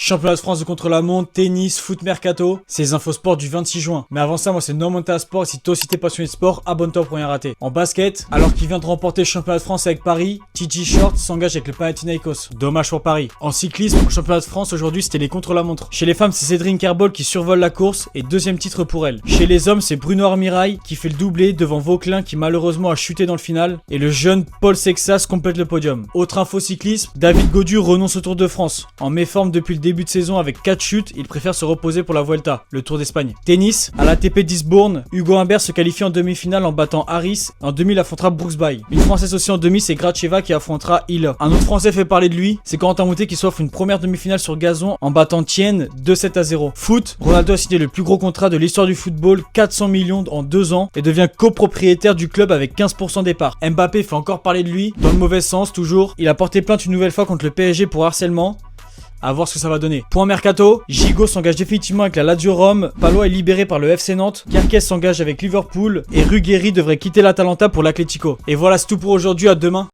Championnat de France de contre-la-montre, tennis, foot mercato, c'est les infos sport du 26 juin. Mais avant ça, moi c'est Normanta Sport, et si toi aussi t'es passionné de sport, abonne-toi pour rien rater. En basket, alors qu'il vient de remporter le championnat de France avec Paris, TJ Short s'engage avec le Panathinaikos. Dommage pour Paris. En cyclisme, au championnat de France aujourd'hui, c'était les contre-la-montre. Chez les femmes, c'est Cédric Kerbol qui survole la course et deuxième titre pour elle. Chez les hommes, c'est Bruno Armirail qui fait le doublé devant Vauquelin qui malheureusement a chuté dans le final. Et le jeune Paul Sexas complète le podium. Autre info cyclisme, David Gaudu renonce au Tour de France. En méforme depuis le début de saison avec 4 chutes, il préfère se reposer pour la Vuelta, le Tour d'Espagne. Tennis, à l'ATP d'Eastbourne, Hugo Humbert se qualifie en demi-finale en battant Harris. En demi, il affrontera Brooksby. Une Française aussi en demi, c'est Gracheva qui affrontera Hilla. Un autre Français fait parler de lui, c'est Corentin Moutet qui s'offre une première demi-finale sur gazon en battant Tienne 2-7-0. Foot, Ronaldo a signé le plus gros contrat de l'histoire du football, 400 millions en 2 ans, et devient copropriétaire du club avec 15% des parts. Mbappé fait encore parler de lui, dans le mauvais sens toujours. Il a porté plainte une nouvelle fois contre le PSG pour harcèlement. À voir ce que ça va donner. Point mercato, Gigot s'engage définitivement avec la Lazio Rome, Palois est libéré par le FC Nantes, Kerkez s'engage avec Liverpool et Ruggeri devrait quitter l'Atalanta pour l'Atlético. Et voilà, c'est tout pour aujourd'hui, à demain.